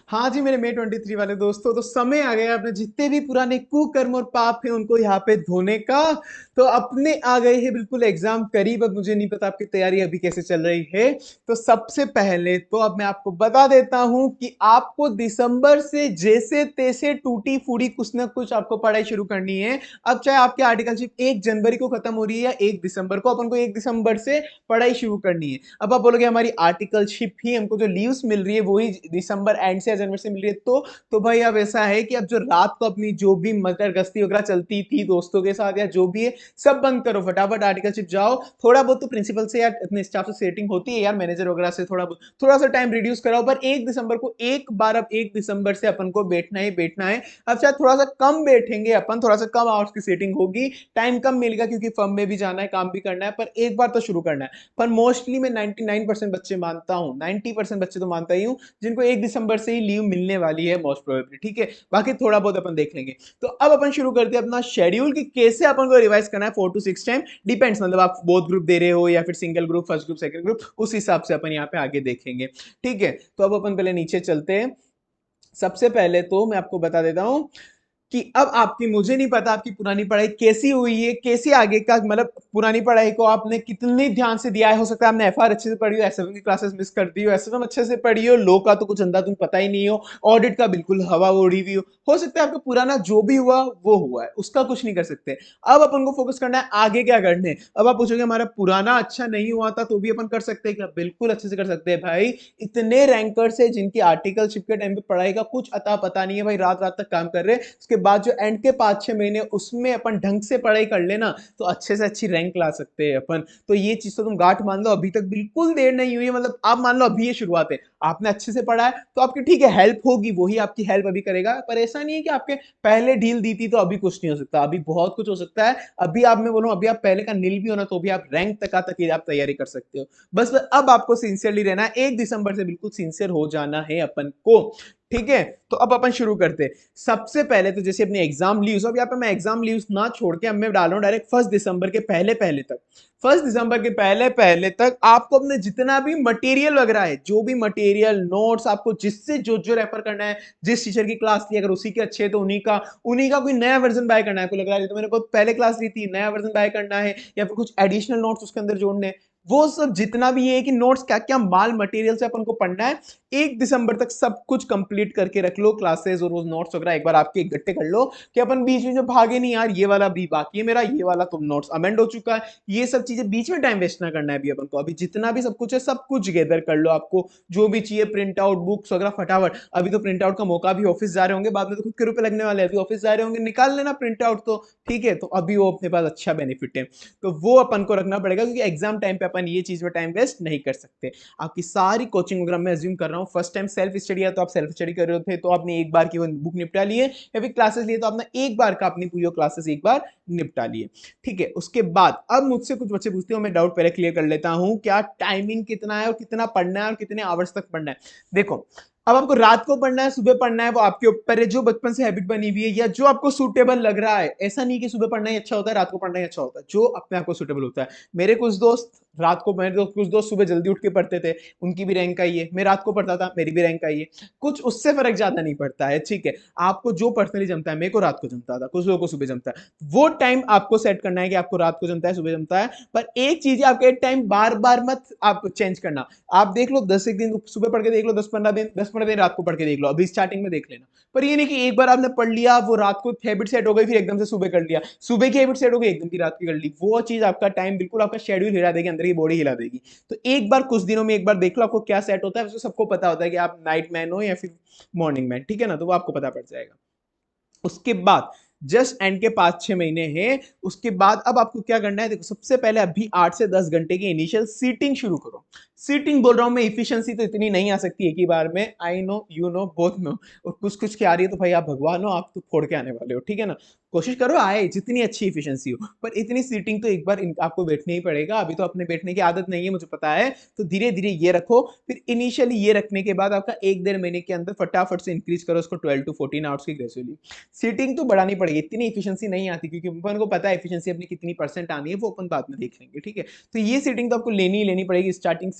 हाँ जी मेरे May 23 वाले दोस्तों, तो समय आ गया अपने जितने भी पुराने कुकर्म और पाप हैं उनको यहाँ पे धोने का। तो अपने आ गए हैं बिल्कुल एग्जाम करीब। अब मुझे नहीं पता आपकी तैयारी अभी कैसे चल रही है। तो सबसे पहले तो अब मैं आपको बता देता हूँ कि आपको दिसंबर से जैसे तैसे टूटी फूटी कुछ ना कुछ आपको पढ़ाई शुरू करनी है। अब चाहे आपकी आर्टिकलशिप 1 जनवरी को खत्म हो रही है या 1 दिसंबर को, अपन को 1 दिसंबर से पढ़ाई शुरू करनी है। अब आप बोलोगे हमारी आर्टिकलशिप ही हमको जो लीव्स मिल रही है वही दिसंबर एंड से या जनवरी से मिल रही है, तो भाई अब ऐसा है कि अब जो रात को अपनी जो भी मटर गश्ती वगैरह चलती थी दोस्तों के साथ या जो भी है सब बंद करो, फटाफट आर्टिकलशिप जाओ। थोड़ा बहुत तो प्रिंसिपल से या अपने स्टाफ से सेटिंग होती है यार, मैनेजर वगैरह से थोड़ा सा टाइम रिड्यूस कराओ, पर 1 दिसंबर को एक बार, अब 1 दिसंबर से अपन को बैठना ही बैठना है। अब शायद थोड़ा सा कम बैठेंगे अपन, थोड़ा सा कम आवर्स की सेटिंग होगी, टाइम कम मिलेगा क्योंकि फर्म में भी जाना है, काम भी करना है, पर एक बार तो शुरू करना है। पर मोस्टली मैं 99% बच्चे मानता हूँ, 90% बच्चे तो मानता ही हूँ जिनको 1 दिसंबर से ही लीव मिलने वाली है मोस्ट प्रोबेबली। ठीक है, बाकी थोड़ा बहुत अपन देख लेंगे। तो अब अपन शुरू करते हैं अपना शेड्यूल कि कैसे अपन को रिवाइज करना है 4 to 6 टाइम। डिपेंड्स, मतलब आप बोथ ग्रुप दे रहे हो या फिर single group, first group second group, उस हिसाब से अपन यहाँ पे आगे देखेंगे। ठीक है, तो अब अपन पहले नीचे चलते हैं। सबसे पहले तो मैं आपको बता देता हूं कि अब आपकी, मुझे नहीं पता आपकी पुरानी पढ़ाई कैसी हुई है, कैसे आगे का, मतलब पुरानी पढ़ाई को आपने कितने ध्यान से दिया है। हो सकता है आपने एफआर अच्छे से पढ़ी हो, एसएफएम की क्लासेस मिस कर दी हो, एसएफएम अच्छे से पढ़ी हो, लो का तो कुछ अंदाज तुम्हें पता ही नहीं हो, ऑडिट का बिल्कुल हवा उड़ी हुई हो सकता है आपका पुराना जो भी हुआ वो हुआ है, उसका कुछ नहीं कर सकते। अब अपन को फोकस करना है आगे क्या करने। अब आप पूछोगे हमारा पुराना अच्छा नहीं हुआ था तो भी अपन कर सकते हैं क्या? बिल्कुल अच्छे से कर सकते हैं भाई। इतने रैंकर्स है जिनकी आर्टिकलशिप के टाइम पे पढ़ाई का कुछ अता पता नहीं है भाई, रात रात तक काम कर रहे हैं, उसके बाद जो एंड के 5-6 महीने उसमें अपन ढंग से पढ़ाई कर लेना तो अच्छे से अच्छी रैंक ला सकते हैं अपन। तो ये चीज तो तुम गांठ मान लो, अभी तक बिल्कुल देर नहीं हुई है, मतलब आप मान लो अभी ये शुरुआत है, आपने अच्छे से पढ़ा है तो आपकी ठीक है हेल्प होगी, वही आपकी हेल्प अभी करेगा। पर ऐसा नहीं है कि आपके पहले ढील दी थी तो अभी कुछ नहीं हो सकता, अभी बहुत कुछ हो सकता है। अभी आप, मैं बोलूं अभी आप पहले का नील भी हो ना तो भी आप रैंक तक आप तैयारी कर सकते हो। बस अब आपको सिंसियरली रहना है, 1 दिसंबर से बिल्कुल सिंसियर हो जाना है अपन को। ठीक है, तो अब अपन शुरू करते हैं। सबसे पहले तो जैसे अपने एग्जाम लीव्स, अब यहाँ पे मैं एग्जाम लीव्स ना छोड़ के अब मैं डाल रहा हूँ डायरेक्ट 1 दिसंबर के पहले पहले तक। 1 दिसंबर के पहले पहले तक आपको अपने जितना भी मटेरियल वगैरह है, जो भी मटेरियल नोट्स आपको जिससे जो जो रेफर करना है, जिस टीचर की क्लास ली अगर उसी के अच्छे है तो उन्हीं का कोई नया वर्जन बाय करना है, आपको लग रहा है तो मैंने बहुत पहले क्लास ली थी, नया वर्जन बाय करना है या फिर कुछ एडिशनल नोट्स उसके अंदर जोड़ने हैं, वो सब जितना भी है कि नोट्स क्या क्या माल मटेरियल से अपन को पढ़ना है, 1 दिसंबर तक सब कुछ कंप्लीट करके रख लो क्लासेस और वो नोट्स वगैरह एक बार आपके इकट्ठे कर लो कि अपन बीच में जो भागे नहीं यार, ये वाला भी बाकी है मेरा, ये वाला तो नोट्स अमेंड हो चुका है, ये सब चीजें बीच में टाइम वेस्ट ना करना है अभी अपन को। अभी जितना भी सब कुछ है सब कुछ गैदर कर लो, आपको जो भी चाहिए प्रिंट आउट बुक्स वगैरह फटाफट। अभी तो प्रिंट आउट का मौका भी, ऑफिस जा रहे होंगे बाद में तो खुद के रुपए लगने वाले हैं, अभी ऑफिस जा रहे होंगे निकाल लेना प्रिंट आउट तो ठीक है, तो अभी वो अपने पास अच्छा बेनिफिट है, तो वो अपन को रखना पड़ेगा क्योंकि एग्जाम टाइम पे अपन ये चीज में टाइम वेस्ट नहीं कर सकते। आपकी सारी कोचिंग वगैरह मैं अज्यूम कर रहा हूँ फर्स्ट टाइम सेल्फ स्टडी है तो आप सेल्फ स्टडी कर रहे थे तो आपने एक बार की वो बुक निपटा ली है, या फिर क्लासेस लिए तो आपने एक बार का अपनी पूरी क्लासेस एक बार निपटा लिए। ठीक है, उसके बाद अब मुझसे कुछ बच्चे पूछते हो, मैं डाउट पहले क्लियर कर लेता हूं, क्या टाइमिंग कितना है और कितना पढ़ना है और कितने आवर्स तक पढ़ना है। देखो, अब आपको रात को पढ़ना है सुबह पढ़ना है वो आपके ऊपर है, जो बचपन से हैबिट बनी हुई है या जो आपको सूटेबल लग रहा है। ऐसा नहीं कि सुबह पढ़ना ही अच्छा होता है रात को पढ़ना ही अच्छा होता है, जो अपने आप को सूटेबल होता है। मेरे कुछ दोस्त रात को, मेरे दोस्त कुछ दोस्त सुबह जल्दी उठ के पढ़ते थे, उनकी भी रैंक आई है, मैं रात को पढ़ता था मेरी भी रैंक आई है, कुछ उससे फर्क ज्यादा नहीं पड़ता है। ठीक है, आपको जो पर्सनली जमता है, मेरे को रात को जमता था, कुछ लोगों को सुबह जमता है, वो टाइम आपको सेट करना है कि आपको रात को जमता है सुबह जमता है। पर एक चीज है, आपके टाइम बार बार मत आप चेंज करना। आप देख लो 10 एक दिन सुबह पढ़ के देख लो, 10-15 दिन, 10-15 दिन रात को पढ़ के देख लो, अभी स्टार्टिंग में देख लेना। पर ये नहीं कि एक बार आपने पढ़ लिया वो रात को हैबिट सेट हो गई फिर एकदम से सुबह कर लिया, सुबह की हैबिट सेट हो गई एकदम की रात की कर ली, वो चीज आपका टाइम बिल्कुल आपका शेड्यूल हिला देगी, अंदर की बॉडी हिला देगी। तो एक बार कुछ दिनों में एक बार देख लो आपको क्या सेट होता है, वैसे सबको पता होता है कि आप नाइट मैन हो या फिर मॉर्निंग मैन, ठीक है ना, तो वो आपको पता पड़ जाएगा। उसके बाद जस्ट एंड के 5-6 महीने हैं, उसके बाद अब आपको क्या करना है, देखो सबसे पहले अभी 8 से 10 घंटे की इनिशियल सीटिंग शुरू करो। सीटिंग बोल रहा हूं मैं, इफिशियंसी तो इतनी नहीं आ सकती एक ही बार में, I know you know both know, और कुछ कुछ की आ रही है तो भाई आप भगवान हो, आप तो फोड़ के आने वाले हो, ठीक है ना। कोशिश करो आए, जितनी अच्छी एफिशिएंसी हो, पर इतनी सीटिंग तो एक बार आपको बैठना ही पड़ेगा। अभी तो अपने बैठने की आदत नहीं है, मुझे पता है, तो धीरे धीरे ये रखो। फिर इनिशियली ये रखने के बाद आपका 1-1.5 महीने के अंदर फटाफट से इंक्रीज करो उसको 12 to 14 आवर्स की ग्रेजुअली। सीटिंग तो बढ़ानी पड़ेगी, इतनी एफिशिएंसी नहीं आती, क्योंकि अपन को पता है एफिशिएंसी अपनी कितनी परसेंट आनी है, वो अपन बाद में देख लेंगे, ठीक है। तो ये सीटिंग तो आपको लेनी ही लेनी पड़ेगी स्टार्टिंग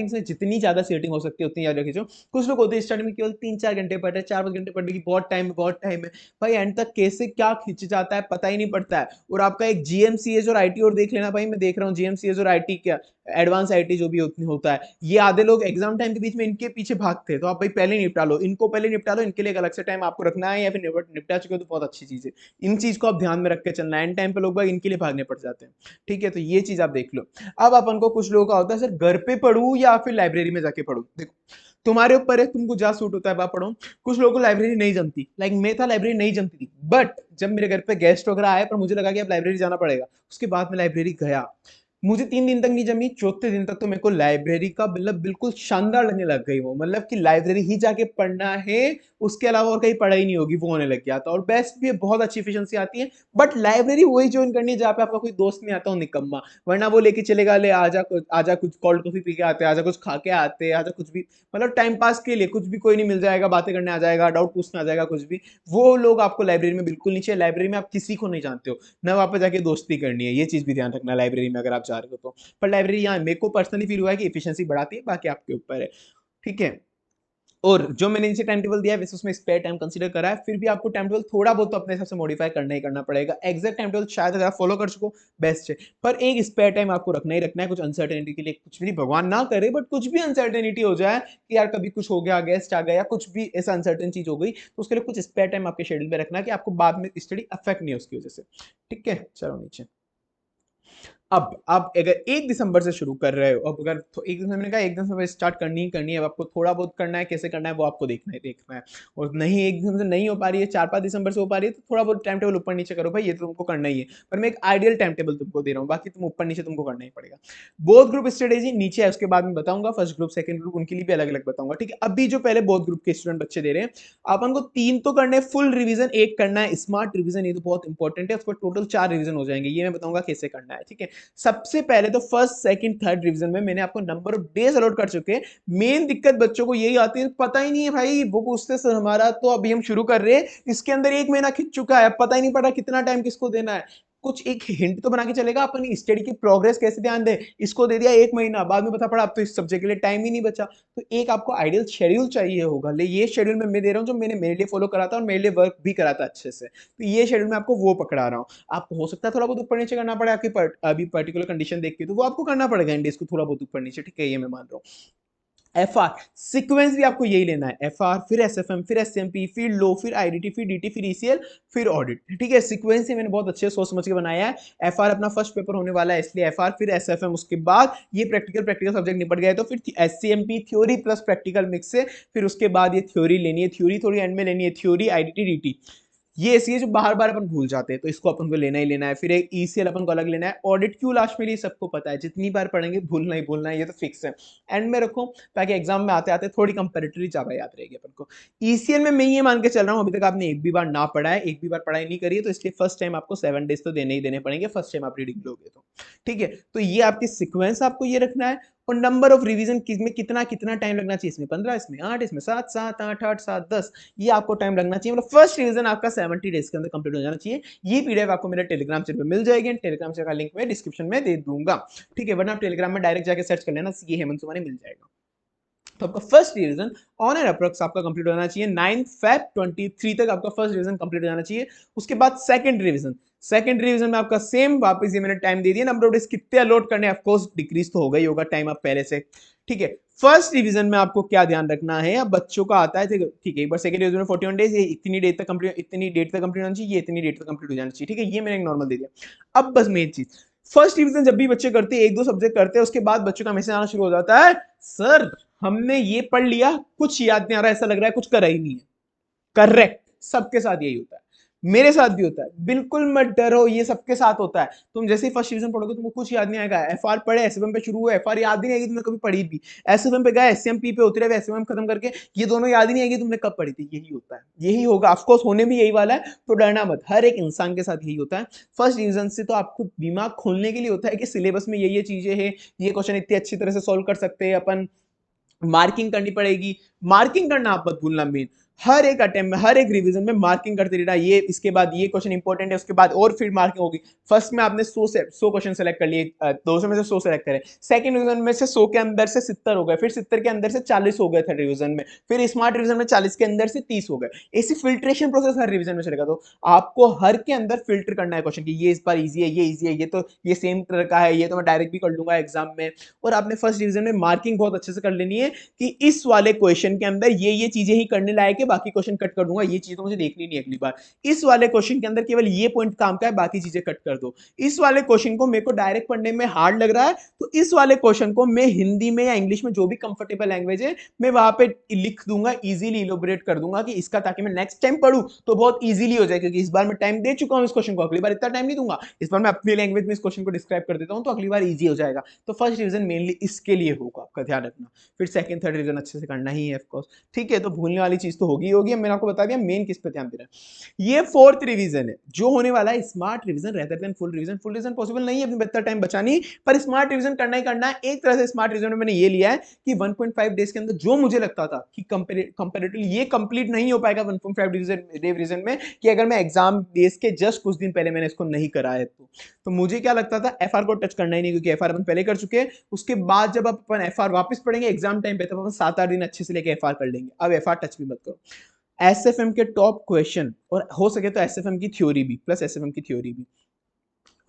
से जितनी ज्यादा सीटिंग हो सकती है उतनी ज्यादा खींचो। कुछ लोग होते हैं स्टार्टिंग में केवल 3-4 घंटे पढ़ रहे, 4-5 घंटे पढ़ने की बहुत टाइम है, बहुत टाइम है। भाई एंड तक कैसे क्या खिंच जाता है पता ही नहीं पड़ता है। और आपका एक जीएमसीएस और आईटी और देख लेना भाई, मैं देख रहा हूँ जीएमसीएस और आईटी क्या एडवांस आईटी जो भी होता है, ये आधे लोग एग्जाम टाइम के बीच में इनके पीछे भागते हैं। तो आप भाई पहले निपटा लो, इनको पहले निपटा लो, इनके लिए एक अलग से टाइम आपको रखना है, या फिर निपटा चुके हो तो बहुत अच्छी चीज है। इन चीज को आप ध्यान में रख के चलना है, एंड टाइम पे लोग भाई इनके लिए भागने पड़ जाते हैं, ठीक है। तो ये चीज आप देख लो। अब अपन को कुछ लोगों का होता है सर घर पे पढ़ू या फिर लाइब्रेरी में जाके पढ़ू। देखो तुम्हारे ऊपर है, तुमको जहाँ सूट होता है वहां पढ़ो। कुछ लोगों को लाइब्रेरी नहीं जमती, लाइक मैं था लाइब्रेरी नहीं जमती थी, बट जब मेरे घर पे गेस्ट वगैरह आए पर मुझे लगा कि अब लाइब्रेरी जाना पड़ेगा, उसके बाद मैं लाइब्रेरी गया। मुझे 3 दिन तक नहीं जमी, चौथे दिन तक तो मेरे को लाइब्रेरी का मतलब बिल्कुल शानदार लगने लग गई वो, मतलब कि लाइब्रेरी ही जाके पढ़ना है, उसके अलावा और कहीं पढ़ाई नहीं होगी, वो होने लग गया था। और बेस्ट भी है, बहुत अच्छी एफिशिएंसी आती है। बट लाइब्रेरी वही ज्वाइन करनी है जहाँ पे आपका कोई दोस्त नहीं आता हो निकम्मा, वरना वो लेके चलेगा, ले आजा कुछ कोल्ड कॉफी पी के आते, आजा कुछ खा के आते, आजा कुछ भी, मतलब टाइम पास के लिए कुछ भी, कोई नहीं मिल जाएगा, बातें करने आ जाएगा, डाउट पूछने आ जाएगा, कुछ भी। वो लोग आपको लाइब्रेरी में बिल्कुल नहीं चाहिए। लाइब्रेरी में आप किसी को नहीं जानते हो, ना वहां पर जाके दोस्ती करनी है, ये चीज भी ध्यान रखना लाइब्रेरी में अगर आप जा रहे हो तो। पर लाइब्रेरी यहाँ मेरे को पर्सनली फील हुआ है कि एफिशिएंसी बढ़ाती है, बाकी आपके ऊपर है, ठीक है। और जो मैंने नीचे टाइम टेबल दिया है वैसे उसमें स्पेयर टाइम कंसीडर करा है, फिर भी आपको टाइम टेबल थोड़ा बहुत तो अपने हिसाब से मॉडिफाई करना ही करना पड़ेगा। एग्जैक्ट टाइम टेबल शायद अगर आप फॉलो कर सको बेस्ट है, पर एक स्पेयर टाइम आपको रखना ही रखना है, कुछ अनसर्टेनिटी के लिए। कुछ भी भगवान ना करे बट कुछ भी अनसर्टेनिटी हो जाए कि यार कभी कुछ हो गया, गेस्ट आ गया, कुछ भी ऐसा अनसर्टेन चीज हो गई, तो उसके लिए कुछ स्पेयर टाइम आपके शेड्यूल में रखना है कि आपको बाद में स्टडी अफेक्ट नहीं हो उसकी वजह से, ठीक है। चलो नीचे। अब आप अगर 1 दिसंबर से शुरू कर रहे हो, अब अगर 1 दिसंबर, मैंने कहा 1 दिसंबर स्टार्ट करनी ही करनी है, अब आपको थोड़ा बहुत करना है, कैसे करना है वो आपको देखना है। और नहीं 1 दिसंबर से नहीं हो पा रही है, 4-5 दिसंबर से हो पा रही है, तो थोड़ा बहुत टाइम टेबल ऊपर नीचे करो भाई, ये तो तुमको करना ही है। पर मैं एक आइडियल टाइम टेबल तुमको दे रहा हूँ, बाकी तुम ऊपर नीचे तुमको करना ही पड़ेगा। बोथ ग्रुप स्ट्रेटेजी नीचे है, उसके बाद में बताऊंगा, फर्स्ट ग्रुप सेकंड ग्रुप उनके लिए भी अलग अलग बताऊंगा, ठीक है। अभी जो पहले बोथ ग्रुप के स्टूडेंट बच्चे दे रहे हैं, अपन को 3 तो करना है फुल रिवीजन, एक करना है स्मार्ट रिवीजन, ये तो बहुत इंपॉर्टेंट है, उसको टोटल 4 रिवीजन हो जाएंगे, ये मैं बताऊंगा कैसे करना है, ठीक है। सबसे पहले तो फर्स्ट सेकंड थर्ड रिवीजन में मैंने आपको नंबर ऑफ डेज अलॉट कर चुके हैं। मेन दिक्कत बच्चों को यही आती है, पता ही नहीं है भाई, वो पूछते सर हमारा तो अभी हम शुरू कर रहे हैं, इसके अंदर 1 महीना खिंच चुका है, पता ही नहीं पड़ा कितना टाइम किसको देना है। कुछ एक हिंट तो बना के चलेगा, अपन स्टडी की प्रोग्रेस कैसे ध्यान दे, इसको दे दिया 1 महीना, बाद में पता पड़ा अब तो इस सब्जेक्ट के लिए टाइम ही नहीं बचा। तो एक आपको आइडियल शेड्यूल चाहिए होगा, ले ये शेड्यूल मैं दे रहा हूँ जो मैंने मेरे लिए फॉलो करा था और मेरे लिए वर्क भी करा था अच्छे से, तो ये शेड्यूल मैं आपको वो पकड़ा रहा हूँ। आपको हो सकता है थोड़ा बहुत ऊपर नीचे करना पड़े आपकी अभी पर्टिकुलर कंडीशन देख के, तो वो आपको करना पड़ेगा इंडेक्स को थोड़ा बहुत ऊपर नीचे, ठीक है, ये मैं मान रहा हूँ। एफ आर सीक्वेंस भी आपको यही लेना है, एफ आर फिर एस एफ एम फिर एस एम पी फिर लो फिर आईडीटी फिर डीटी फिर ईसीएल फिर ऑडिट, ठीक है। सीक्वेंस ही मैंने बहुत अच्छे सोच समझ के बनाया है। एफ आर अपना फर्स्ट पेपर होने वाला है इसलिए एफ आर फिर एस एफ एम, उसके बाद ये प्रैक्टिकल सब्जेक्ट निपट गए तो फिर S C M P theory plus practical mix से, फिर उसके बाद ये थ्योरी लेनी है, थ्योरी थोड़ी एंड में लेनी है, थ्योरी आईडीटी डीटी, ये ऐसी है जो बार बार अपन भूल जाते हैं, तो इसको अपन को लेना ही लेना है। फिर एक ईसीएल अपन को अलग लेना है, ऑडिट क्यों लास्ट में लिए सबको पता है, जितनी बार पढ़ेंगे भूलना ही भूलना है, ये तो फिक्स है। एंड में रखो ताकि एग्जाम में आते आते थोड़ी कंपेरेटिवली ज्यादा याद रहेगी अपन को। ईसीएल में मैं ये मान के चल रहा हूँ अभी तक आपने एक भी बार ना पढ़ा है, एक भी बार पढ़ाई नहीं करी है, तो इसलिए फर्स्ट टाइम आपको 7 डेज तो देने ही देने पड़ेंगे, फर्स्ट टाइम आप रीडिंग लोगे तो, ठीक है। तो ये आपकी सिक्वेंस आपको ये रखना है। और नंबर ऑफ रिवीजन में कितना कितना टाइम लगना चाहिए, इसमें 15, इसमें 8, इसमें 7, 7 8 8 7 10, ये आपको टाइम लगना चाहिए। मतलब फर्स्ट रिवीजन आपका 70 डेज के अंदर कंप्लीट हो जाना चाहिए। ये पीडीएफ आपको मेरे टेलीग्राम चैनल पे मिल जाएगी, टेलीग्राम चैनल का लिंक मैं डिस्क्रिप्शन में दे दूंगा, ठीक है। वरना आप टेलीग्राम में डायरेक्ट जाके सर्च कर लेना, सीए हेमंत सुमानी मिल जाएगा। तो आपका first revision on an approx आपका कंप्लीट होना चाहिए 9 फेब 23 तक आपका फर्स्ट रिवीजन कंप्लीट हो जाना चाहिए। उसके बाद सेकंड रिवीजन में आपका सेम वापस ये मैंने टाइम दे दिया, नंबर ऑफ डेज कितने अलॉट करने, ऑफ कोर्स डिक्रीज तो हो गई होगा टाइम आप पहले से, ठीक है। फर्स्ट रिवीजन में आपको क्या ध्यान रखना है, अब बच्चों का आता है ठीक है, एक बार सेकंड रिवीजन में 41 डेज, ये इतनी डेट तक कंप्लीट, इतनी डेट तक कंप्लीट होना चाहिए, ये इतनी डेट तक कंप्लीट हो जाना चाहिए, ठीक है। ये मैंने एक नॉर्मल दे दिया। अब बस मेन चीज, फर्स्ट रिवीजन जब भी बच्चे करते हैं, 1-2 सब्जेक्ट करते हैं, उसके बाद बच्चों का मैसेज आना शुरू हो जाता है, सर हमने ये पढ़ लिया, कुछ याद नहीं आ रहा, ऐसा लग रहा है कुछ करा ही नहीं है। करेक्ट, सबके साथ यही होता है। मेरे साथ भी होता है, बिल्कुल मत डरो, ये सबके साथ होता है। तुम जैसे ही फर्स्ट डिवीजन पढ़ोगे तुमको कुछ याद नहीं आएगा, एफआर पढ़े एसएफएम पे शुरू हुआ, एफआर याद ही नहीं आएगी तुमने कभी पढ़ी भी, एसएफएम पे गए एसएमपी पे उतरे हुए एसएफएम खत्म करके ये दोनों याद ही नहीं आएगी तुमने कब पढ़ी थी। यही होता है, यही होगा, ऑफकोर्स होने भी यही वाला है, तो डरना मत, हर एक इंसान के साथ यही होता है। फर्स्ट डिवीजन से तो आपको दिमाग खोलने के लिए होता है कि सिलेबस में ये चीजें हैं, ये क्वेश्चन इतनी अच्छी तरह से सोल्व कर सकते हैं अपन, मार्किंग करनी पड़ेगी। मार्किंग करना आप मत भूलना, मेन हर एक अटेम्प्ट में हर एक रिवीजन में मार्किंग करते रहना, ये इसके बाद ये क्वेश्चन इंपॉर्टेंट है, उसके बाद और फिर मार्किंग होगी। फर्स्ट में आपने 100 क्वेश्चन सेलेक्ट कर लिए, 200 में से 100 सेलेक्ट करे, सेकंड रिवीजन में से 100 के अंदर से 70 हो गए, फिर 70 के अंदर से 40 हो गए थर्ड रिवीजन में, फिर स्मार्ट रिवीजन में 40 के अंदर से 30 हो गए। ऐसी फिल्ट्रेशन प्रोसेस हर रिवीजन में चलेगा। तो आपको हर के अंदर फिल्टर करना है क्वेश्चन की, ये इस बार इजी है, ये इजी है, ये तो ये सेम तरह का है, ये तो मैं डायरेक्ट भी कर लूंगा एग्जाम में। और आपने फर्स्ट डिवीजन में मार्किंग बहुत अच्छे से कर लेनी है कि इस वाले क्वेश्चन के अंदर ये चीजें ही करने लायक है, बाकी क्वेश्चन कट कर दूंगा, ये चीज तो मुझे देखनी नहीं अगली बार। इस वाले क्वेश्चन के अंदर केवल ये पॉइंट काम का है, बाकी चीजें कट कर दो। इस वाले क्वेश्चन को मेरे को डायरेक्ट पढ़ने में हार्ड लग रहा है, तो इस वाले क्वेश्चन को मैं हिंदी में या इंग्लिश में जो भी कंफर्टेबल लैंग्वेज है मैं वहां पे लिख दूंगा, इजीली इलोबरेट कर दूंगा कि इसका, ताकि मैं नेक्स्ट टाइम पढ़ूं तो बहुत इजीली हो जाए, क्योंकि इस बार मैं टाइम दे चुका हूं इस क्वेश्चन को, अगली बार इतना टाइम नहीं दूंगा, इस बार मैं अपनी लैंग्वेज में इस क्वेश्चन को डिस्क्राइब कर देता हूं तो अगली बार इजी हो जाएगा। तो फर्स्ट रिवीजन मेनली इसके लिए होगा, आपका ध्यान रखना। फिर सेकंड थर्ड रिवीजन अच्छे से करना ही है ऑफकोर्स, ठीक है। तो भूलने वाली चीज तो होगी होगी, मैंने आपको बता दिया मेन किस पे ध्यान देना है। ये फोर्थ रिवीजन है जो होने वाला है smart revision rather than full revision. Full revision possible नहीं है, अपनी बेहतर टाइम बचानी, पर स्मार्ट रिवीजन करना ही करना है। एक तरह से स्मार्ट रिवीजन में मैंने ये लिया है कि 1.5 डेज के अंदर जो मुझे लगता था कि कंपेरेटिवली ये कंप्लीट नहीं हो पाएगा 1.5 डे रिवीजन में, कि अगर मैं एग्जाम डेज के जस्ट कुछ दिन पहले मैंने इसको नहीं कराया तो मुझे क्या लगता था एफआर को टच करना ही नहीं, क्योंकि एफआर अपन पहले कर चुके हैं। उसके बाद जब अपन एफआर वापस पढ़ेंगे एग्जाम टाइम पे, तब अपन 7-8 दिन अच्छे से लेके एफआर कर लेंगे, अब एफआर टच भी मत करो। एसएफएम के टॉप क्वेश्चन, और हो सके तो एसएफएम की थ्योरी भी प्लस एसएफएम की थ्योरी भी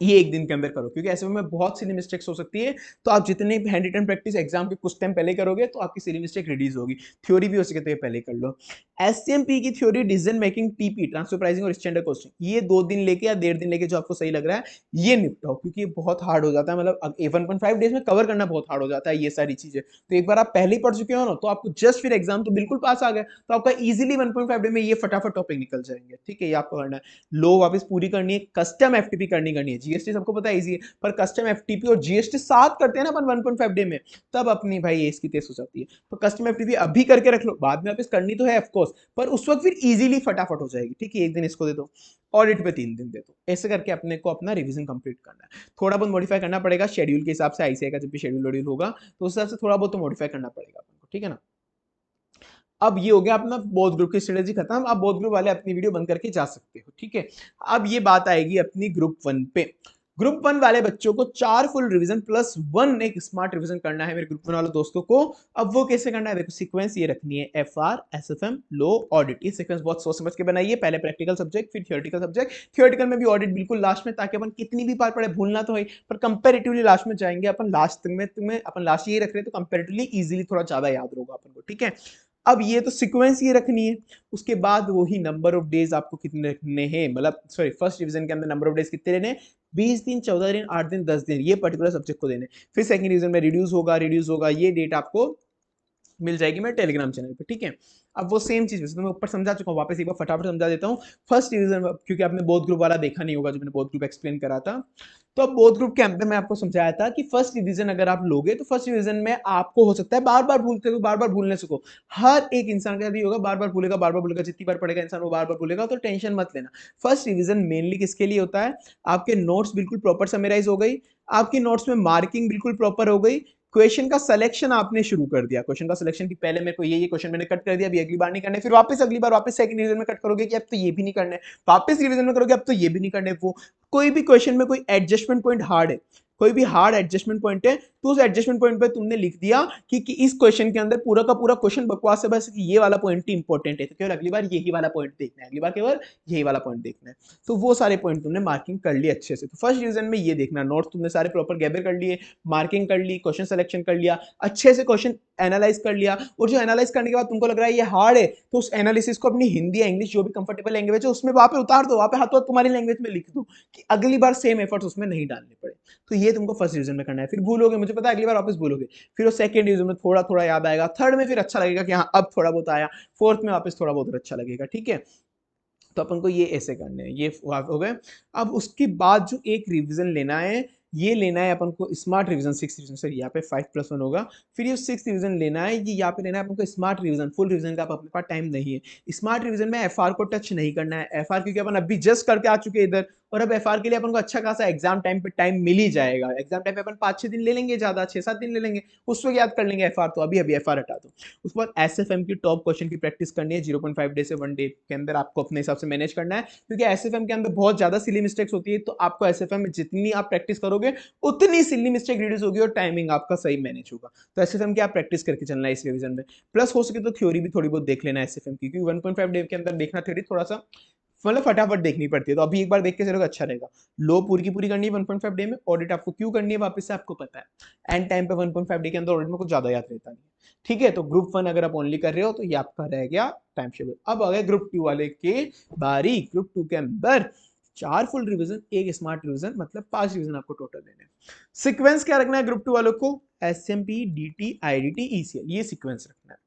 ये एक दिन के अंदर करो, क्योंकि ऐसे में बहुत सिली मिस्टेक्स हो सकती है। तो आप जितने हैंड रिटन प्रैक्टिस एग्जाम के कुछ टाइम पहले करोगे तो आपकी सिली मिस्टेक रिड्यूस होगी। थ्योरी भी हो सके तो ये पहले कर लो। एससीएमपी की theory, decision making, TP transfer pricing और स्टैंडर्ड कॉस्टिंग, ये 2 दिन लेके या 1.5 दिन लेके जो आपको सही लग रहा है ये निपटाओ, क्योंकि ये बहुत हार्ड हो जाता है, मतलब 1.5 डेज में कवर करना बहुत हार्ड हो जाता है ये सारी चीजें। तो एक बार आप पहले ही पढ़ चुके हो ना, तो आपको जस्ट फिर एग्जाम तो बिल्कुल पास आ गए, तो आपका इजीली 1.5 डे में ये फटाफट टॉपिक निकल जाएंगे, ठीक है। ये आपको करना है। लो वापस पूरी करनी है, कस्टम एफटीपी करनी है। जीएसटी सबको पता है इजी है, पर कस्टम एफटीपी और जीएसटी साथ करते हैं ना अपन 1.5 डे में, तब अपनी भाई एज की तेज हो जाती है। तो कस्टम एफटीपी अभी करके रख लो, बाद में वापस करनी तो है ऑफकोर्स, पर उस वक्त फिर इजीली फटाफट हो जाएगी, ठीक है। एक दिन इसको दे दो, ऑडिट पे 3 दिन दे दो, ऐसे करके अपने को अपना रिवीजन कंप्लीट करना है। थोड़ा बहुत मॉडिफाई करना पड़ेगा शेड्यूल के हिसाब से, आईसीआई का जब भी शेड्यूल होगा तो उस हिसाब से थोड़ा बहुत तो मॉडिफाई करना पड़ेगा अपन को, ठीक है ना। अब ये हो गया अपना बोथ ग्रुप की स्ट्रेटेजी खत्म, अब बोथ ग्रुप वाले अपनी वीडियो बंद करके जा सकते हो, ठीक है। अब ये बात आएगी अपनी ग्रुप 1 पे। ग्रुप 1 वाले बच्चों को 4 फुल रिवीजन प्लस 1 एक स्मार्ट रिवीजन करना है मेरे ग्रुप 1 वाले दोस्तों को। अब वो कैसे करना है, देखो सीक्वेंस ये रखनी है, एफआर एसएफएम लो ऑडिट, ये सीक्वेंस बहुत सोच समझ के बनाइए, पहले प्रैक्टिकल सब्जेक्ट फिर थियोरेटिकल सब्जेक्ट, थियोरेटिकल में भी ऑडिट बिल्कुल लास्ट में, ताकि अपन कितनी भी बार पढ़े भूलना तो है, पर कंपेरेटिवली लास्ट में जाएंगे अपन, लास्ट में तुम्हें अपन लास्ट ये रख रहे हैं तो कंपेरेटिवली इजीली थोड़ा ज्यादा याद होगा अपन को, ठीक है। अब ये तो सीक्वेंस ये रखनी है, उसके बाद वही नंबर ऑफ डेज आपको कितने रखने हैं, मतलब सॉरी फर्स्ट डिवीजन के अंदर नंबर ऑफ डेज कितने लेने, 20 दिन 14 दिन 8 दिन 10 दिन, ये पर्टिकुलर सब्जेक्ट को देने। फिर सेकंड डिवीजन में रिड्यूस होगा, ये डेट आपको मिल जाएगी मेरे टेलीग्राम चैनल पे, ठीक है। अब वो सेम चीज वैसे तो मैं ऊपर समझा चुका हूँ, वापस एक बार फटाफट समझा देता हूँ। फर्स्ट डिवीजन, क्योंकि आपने बोथ ग्रुप वाला देखा नहीं होगा जो मैंने बोथ ग्रुप एक्सप्लेन करा था, तो अब बोथ ग्रुप के अंदर मैं आपको समझाया था कि फर्स्ट डिवीजन अगर आप लोगे तो फर्स्ट डिवीजन में आपको हो सकता है बार बार भूलते हो, बार बार भूलने से को हर एक इंसान का भी होगा, बार बार भूलेगा, जितनी बार पढ़ेगा इंसान वो बार बार भूलेगा, तो टेंशन मत लेना। फर्स्ट डिवीजन मेनली किसके लिए होता है, आपके नोट्स बिल्कुल प्रॉपर समराइज हो गई, आपकी नोट्स में मार्किंग बिल्कुल प्रॉपर हो गई, क्वेश्चन का सिलेक्शन आपने शुरू कर दिया, क्वेश्चन का सिलेक्शन की पहले मेरे को ये क्वेश्चन मैंने कट कर दिया, अभी अगली बार नहीं करने, फिर वापस अगली बार वापस सेकंड रिवीजन में कट करोगे कि अब तो ये भी नहीं करने, वापस रिवीजन में करोगे अब तो ये भी नहीं करने। वो कोई भी क्वेश्चन में कोई एडजस्टमेंट पॉइंट हार्ड है, कोई भी हार्ड एडजस्टमेंट पॉइंट है, तो उस एडजस्टमेंट पॉइंट पे तुमने लिख दिया कि इस क्वेश्चन के अंदर पूरा का पूरा क्वेश्चन बकवास है, बस कि ये वाला पॉइंट ही इंपॉर्टेंट है, तो केवल अगली बार यही वाला पॉइंट देखना है, अगली बार केवल यही वाला पॉइंट देखना है। तो वो सारे पॉइंट तुमने मार्किंग कर लिए अच्छे से। तो फर्स्ट डिवीजन में ये देखना, नोट्स तुमने सारे प्रॉपर गैदर कर लिए, मार्किंग कर ली, क्वेश्चन सिलेक्शन कर लिया, अच्छे से क्वेश्चन एनालाइज कर लिया, और जो एनालाइज करने के बाद तुमको लग रहा है ये हार्ड है, तो उस एनालिसिस को अपनी हिंदी या इंग्लिश जो भी कंफर्टेबल लैंग्वेज है उसमें वहां पे उतार दो, वहां पे हाथों हाथ तुम्हारी लैंग्वेज में लिख दो, कि अगली बार सेम एफर्ट्स उसमें नहीं डालने पड़े। तो ये तुमको फर्स्ट डिवीजन में करना है। फिर भूलोगे, मुझे पता है अगली बार वापस भूलोगे, फिर वो सेकंड डिवीजन में थोड़ा थोड़ा याद आएगा, थर्ड में फिर अच्छा लगेगा कि हाँ अब थोड़ा बहुत आया, फोर्थ में वापस थोड़ा बहुत अच्छा लगेगा, ठीक है। तो अपन को ये ऐसे करने हैं, ये हो गए। अब उसके बाद जो एक रिवीजन लेना है, ये लेना है अपन को स्मार्ट रिवीजन, 6 रिवीजन, सर यहाँ पे 5+1 होगा। फिर ये 6 रिवीजन लेना है, ये यहाँ पे लेना है अपन को स्मार्ट रिवीजन, फुल रिवीजन का अपने पास टाइम नहीं है। स्मार्ट रिवीजन में एफआर को टच नहीं करना है, एफआर क्योंकि अपन अभी जस्ट करके आ चुके हैं इधर, और अब एफआर के लिए अपन को अच्छा खासा एग्जाम टाइम पे टाइम मिल ही जाएगा। एग्जाम टाइम पे अपन 5-6 दिन ले लेंगे, ज्यादा 6-7 दिन ले लेंगे, उस वक्त याद कर लेंगे एफआर, तो अभी अभी एफआर हटा दो। उसके बाद एसएफएम की टॉप क्वेश्चन की प्रैक्टिस करनी है, 0.5 डे से 1 डे के अंदर आपको अपने हिसाब से मैनेज करना है, क्योंकि एसएफएम के अंदर बहुत ज्यादा सिली मिस्टेक्स होती है, तो आपको एसएफएम में जितनी आप प्रैक्टिस करोगे उतनी सिली मिस्टेक रिड्यूस होगी और टाइमिंग आपका सही मैनेज होगा। तो एसएफएम की आप प्रैक्टिस करके चलना है इस रिवीजन में। प्लस हो सके तो थ्योरी भी थोड़ी बहुत देख लेना है एसएफएम की, क्योंकि 1.5 डे के अंदर देखना थ्योरी थोड़ा सा मतलब फटाफट देखनी पड़ती है, तो अभी एक बार देख के चलोगे अच्छा रहेगा। लो पूरी की पूरी करनी है 1.5 डे में, ऑडिट आपको क्यों करनी है वापस से आपको पता है, एंड टाइम पे 1.5 डे के अंदर ऑडिट में कुछ ज्यादा याद रहता नहीं है। ठीक है, तो ग्रुप 1 अगर आप ओनली कर रहे हो तो ये आपका रह गया टाइम शेड्यूल। अब आ गया ग्रुप 2 वाले के बारी। ग्रुप 2 के अंदर 4 फुल रिवीजन, 1 स्मार्ट रिवीजन, मतलब 5 रिवीजन आपको टोटल लेने हैं। सीक्वेंस क्या रखना है ग्रुप 2 वालों को, एसएमपी, डीटी, आईडीटी, ईसीएल, ये सीक्वेंस रखना है।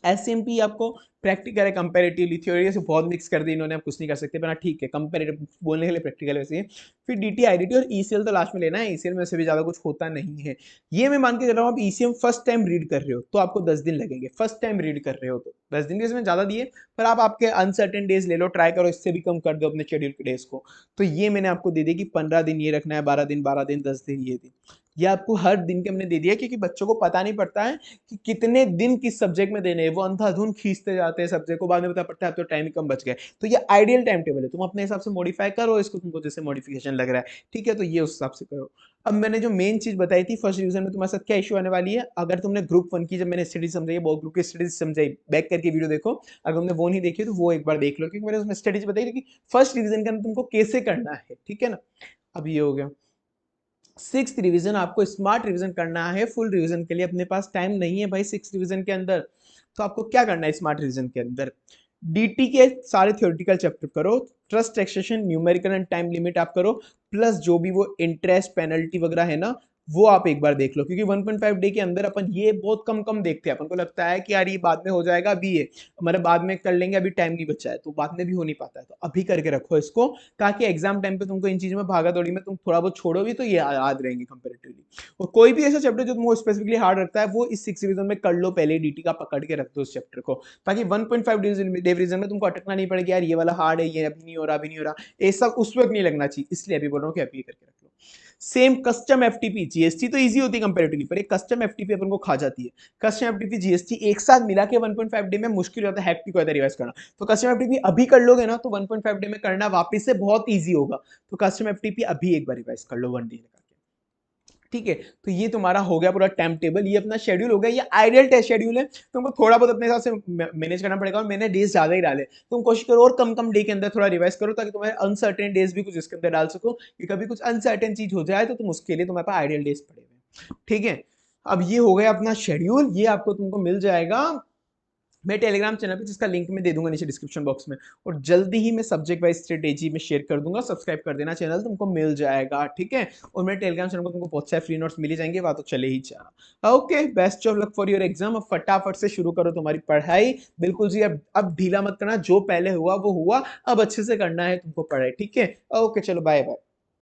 एसएमपी आपको प्रैक्टिकल है, कंपैरेटिवली थ्योरी से बहुत मिक्स कर दी इन्होंने, आप कुछ नहीं कर सकते, पर ठीक है कंपैरेटिव बोलने के लिए प्रैक्टिकल वैसे ही। फिर डीटी, आईडीटी और ईसीएल तो लास्ट में लेना है, ईसीएल में से भी ज्यादा कुछ होता नहीं है। ये मैं मान के चल रहा हूँ, आप ईसीएम फर्स्ट टाइम रीड कर रहे हो तो आपको 10 दिन लगेंगे, फर्स्ट टाइम रीड कर रहे हो तो 10 दिन के इसमें ज्यादा दिए, पर आप आपके अनसर्टेन डेज ले लो, ट्राई करो इससे भी कम कर दो अपने शेड्यूल के डेज को। तो ये मैंने आपको दे दिया कि 15 दिन ये रखना है, 12 दिन 12 दिन, 10 दिन ये दिन, ये आपको हर दिन के हमने दे दिया, क्योंकि बच्चों को पता नहीं पड़ता है कि कितने दिन किस सब्जेक्ट में देने हैं, वो अंधाधुन खींचते जाते हैं सब्जेक्ट को, बाद में पता पड़ता है तो टाइम कम बच गए। तो ये आइडियल टाइम टेबल है, तुम अपने हिसाब से मॉडिफाई करो इसको, तुमको जैसे मॉडिफिकेशन लग रहा है, ठीक है, तो ये उस हिसाब से करो। अब मैंने जो मेन चीज बताई थी फर्स्ट रिवीजन में तुम्हारे साथ क्या इशू आने वाली है, अगर तुमने ग्रुप 1 की जब मैंने स्टडी समझाई, बहुत ग्रुप की स्टडीज समझाई, बैक करके वीडियो देखो, अगर तुमने वो नहीं देखी तो वो एक बार देख लो, क्योंकि मैंने उसमें स्टडीज बताई थी कि फर्स्ट रिवीजन के अंदर तुमको कैसे करना है, ठीक है ना। अब ये हो गया 6th रिवीजन, आपको स्मार्ट रिवीजन करना है, फुल रिवीजन के लिए अपने पास टाइम नहीं है भाई 6th रिवीजन के अंदर। तो आपको क्या करना है स्मार्ट रिवीजन के अंदर, डीटी के सारे थ्योरेटिकल चैप्टर करो, trust taxation, numerical and time limit आप करो, प्लस जो भी वो इंटरेस्ट पेनल्टी वगैरह है ना, वो आप एक बार देख लो, क्योंकि 1.5 डे के अंदर अपन ये बहुत कम कम देखते हैं, अपन को लगता है कि यार ये बाद में हो जाएगा, अभी ये हमारे बाद में कर लेंगे, अभी टाइम नहीं बचा है, तो बाद में भी हो नहीं पाता है, तो अभी करके रखो इसको, ताकि एग्जाम टाइम पे तुमको इन चीजों में भागा दौड़ी में तुम थोड़ा बहुत छोड़ो भी तो ये याद रहेंगे कंपेरेटिवली। और कोई भी ऐसा चैप्टर जो तुमको स्पेसिफिकली हार्ड रखता है, वो इस 6 रिवीजन में कर लो, पहले डीटी का पकड़ के रख दो उस चैप्टर को, ताकि 1.5 डे रिवीजन में तुमको अटकना नहीं पड़ेगा, यार ये वाला हार्ड है, ये अभी नहीं हो रहा, अभी नहीं हो रहा, ये सब उस वक्त नहीं लगना चाहिए, इसलिए अभी बोल रहा हूँ कि अभी करके रख लो। सेम कस्टम एफटीपी, जीएसटी तो इजी होती है कंपैरेटिवली, पर एक कस्टम एफटीपी अपन को खा जाती है। कस्टम एफटीपी जीएसटी एक साथ मिला के 1.5 डे में मुश्किल होता है, हैक्टिक होता है रिवाइज करना, तो कस्टम एफटीपी अभी कर लोगे ना तो 1.5 डे में करना वापस से बहुत ईजी होगा, तो कस्टम एफटीपी अभी एक बार रिवाइज कर लो 1 डे करके, ठीक है। तो ये तुम्हारा हो गया पूरा टाइम टेबल, ये अपना शेड्यूल हो गया, ये आइडियल टेस्ट शेड्यूल है, तुमको थोड़ा बहुत अपने हिसाब से मैनेज करना पड़ेगा, और मैंने डेज ज्यादा ही डाले, तुम कोशिश करो और कम कम डे के अंदर थोड़ा रिवाइज करो, ताकि तुम्हारे अनसर्टेन डेज भी कुछ इसके अंदर डाल सको, कि कभी कुछ अनसर्टेन चीज हो जाए तो तुम उसके लिए तुम्हारे पास आइडियल डेज पड़े हुए, ठीक है। अब ये हो गया अपना शेड्यूल, ये आपको तुमको मिल जाएगा मैं टेलीग्राम चैनल पे, जिसका लिंक मैं दे दूंगा नीचे डिस्क्रिप्शन बॉक्स में, और जल्दी ही मैं सब्जेक्ट वाइज स्ट्रेटेजी में शेयर कर दूंगा, सब्सक्राइब कर देना चैनल, तुमको मिल जाएगा, ठीक है। और मेरे टेलीग्राम चैनल को तुमको बहुत सारे फ्री नोट्स मिल ही जाएंगे, वहां तो चले ही जाना। Okay, best of luck for your exam, अब फटाफट से शुरू करो तुम्हारी पढ़ाई, बिल्कुल जी, अब ढीला मत करना, जो पहले हुआ वो हुआ, अब अच्छे से करना है तुमको पढ़ाई, ठीक है। ओके चलो बाय बाय।